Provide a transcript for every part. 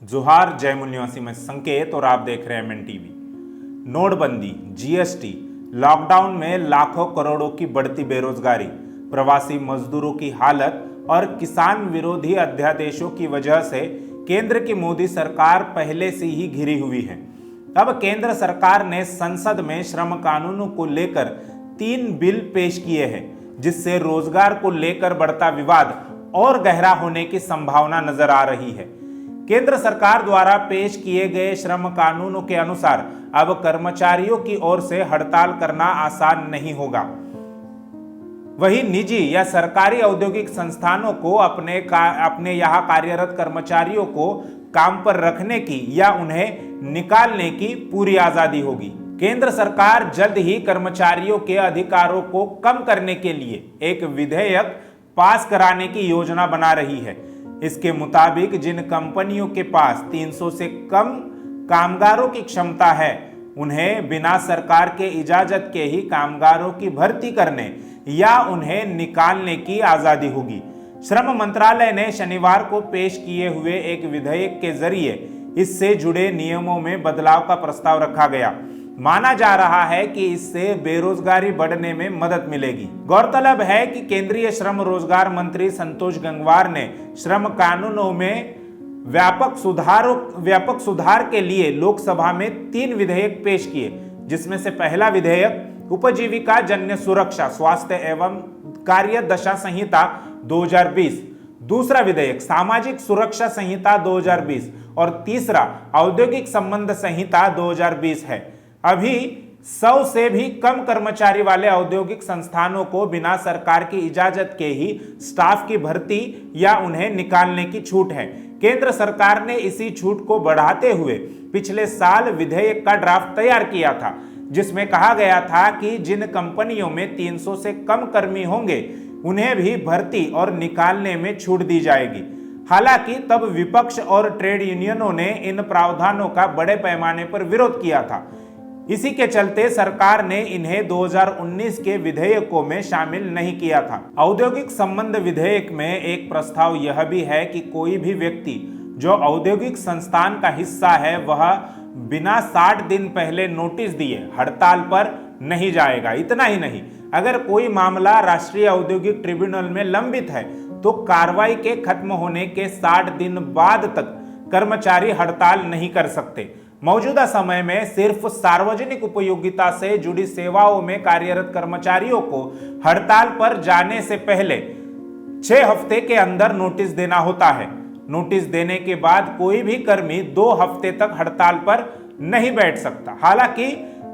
जोहार जय निवासी में संकेत और आप देख रहे हैं एमएन टीवी। नोटबंदी, जीएसटी, लॉकडाउन में लाखों करोड़ों की बढ़ती बेरोजगारी, प्रवासी मजदूरों की हालत और किसान विरोधी अध्यादेशों की वजह से केंद्र की मोदी सरकार पहले से ही घिरी हुई है। अब केंद्र सरकार ने संसद में श्रम कानूनों को लेकर 3 बिल पेश किए हैं, जिससे रोजगार को लेकर बढ़ता विवाद और गहरा होने की संभावना नजर आ रही है। केंद्र सरकार द्वारा पेश किए गए श्रम कानूनों के अनुसार अब कर्मचारियों की ओर से हड़ताल करना आसान नहीं होगा। वहीं निजी या सरकारी औद्योगिक संस्थानों को अपने यहाँ कार्यरत कर्मचारियों को काम पर रखने की या उन्हें निकालने की पूरी आजादी होगी। केंद्र सरकार जल्द ही कर्मचारियों के अधिकारों को कम करने के लिए एक विधेयक पास कराने की योजना बना रही है। इसके मुताबिक जिन कंपनियों के पास 300 से कम कामगारों की क्षमता है, उन्हें बिना सरकार के इजाजत के ही कामगारों की भर्ती करने या उन्हें निकालने की आजादी होगी। श्रम मंत्रालय ने शनिवार को पेश किए हुए एक विधेयक के जरिए इससे जुड़े नियमों में बदलाव का प्रस्ताव रखा गया। माना जा रहा है कि इससे बेरोजगारी बढ़ने में मदद मिलेगी। गौरतलब है कि केंद्रीय श्रम रोजगार मंत्री संतोष गंगवार ने श्रम कानूनों में व्यापक सुधार के लिए लोकसभा में 3 विधेयक पेश किए, जिसमें से पहला विधेयक उपजीविका जन्य सुरक्षा स्वास्थ्य एवं कार्य दशा संहिता 2020, दूसरा विधेयक सामाजिक सुरक्षा संहिता 2020 और तीसरा औद्योगिक संबंध संहिता 2020 है। अभी 100 से भी कम कर्मचारी वाले औद्योगिक संस्थानों को बिना सरकार की इजाजत के ही स्टाफ की भर्ती या उन्हें निकालने की छूट है। केंद्र सरकार ने इसी छूट को बढ़ाते हुए पिछले साल विधेयक का ड्राफ्ट तैयार किया था, जिसमें कहा गया था कि जिन कंपनियों में 300 से कम कर्मी होंगे, उन्हें भी भर्ती और निकालने में छूट दी जाएगी। हालांकि तब विपक्ष और ट्रेड यूनियनों ने इन प्रावधानों का बड़े पैमाने पर विरोध किया था। इसी के चलते सरकार ने इन्हें 2019 के विधेयकों में शामिल नहीं किया था। औद्योगिक संबंध विधेयक में एक प्रस्ताव यह भी है कि कोई भी व्यक्ति जो औद्योगिक संस्थान का हिस्सा है, वह बिना 60 दिन पहले नोटिस दिए हड़ताल पर नहीं जाएगा। इतना ही नहीं, अगर कोई मामला राष्ट्रीय औद्योगिक ट्रिब्यूनल में लंबित है तो कार्रवाई के खत्म होने के 60 दिन बाद तक कर्मचारी हड़ताल नहीं कर सकते। मौजूदा समय में सिर्फ सार्वजनिक उपयोगिता से जुड़ी सेवाओं में कार्यरत कर्मचारियों को हड़ताल पर जाने से पहले 6 हफ्ते के अंदर नोटिस देना होता है। नोटिस देने के बाद कोई भी कर्मी 2 हफ्ते तक हड़ताल पर नहीं बैठ सकता। हालांकि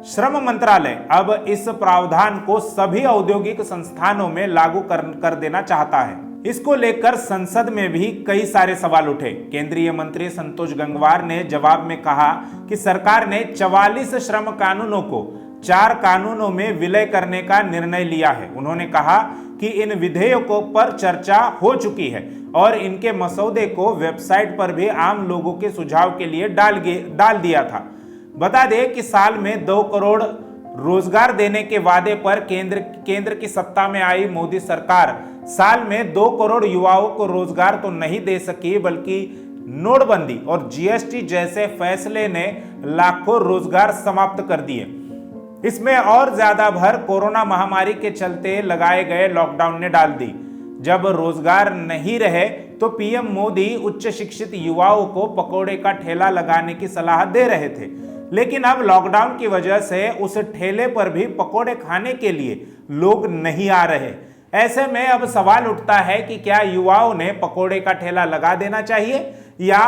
श्रम मंत्रालय अब इस प्रावधान को सभी औद्योगिक संस्थानों में लागू कर देना चाहता है। इसको लेकर संसद में भी कई सारे सवाल उठे। केंद्रीय मंत्री संतोष गंगवार ने जवाब में कहा कि सरकार ने 44 श्रम कानूनों को 4 कानूनों में विलय करने का निर्णय लिया है। उन्होंने कहा कि इन विधेयकों पर चर्चा हो चुकी है और इनके मसौदे को वेबसाइट पर भी आम लोगों के सुझाव के लिए डाल दिया था। बता दें कि साल में 2 करोड़ रोजगार देने के वादे पर केंद्र की सत्ता में आई मोदी सरकार साल में 2 करोड़ युवाओं को रोजगार तो नहीं दे सकी, बल्कि नोटबंदी और जीएसटी जैसे फैसले ने लाखों रोजगार समाप्त कर दिए। इसमें और ज्यादा भर कोरोना महामारी के चलते लगाए गए लॉकडाउन ने डाल दी। जब रोजगार नहीं रहे तो पीएम मोदी उच्च शिक्षित युवाओं को पकोड़े का ठेला लगाने की सलाह दे रहे थे, लेकिन अब लॉकडाउन की वजह से उस ठेले पर भी पकोड़े खाने के लिए लोग नहीं आ रहे। ऐसे में अब सवाल उठता है कि क्या युवाओं ने पकोड़े का ठेला लगा देना चाहिए या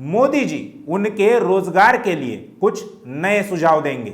मोदी जी उनके रोजगार के लिए कुछ नए सुझाव देंगे।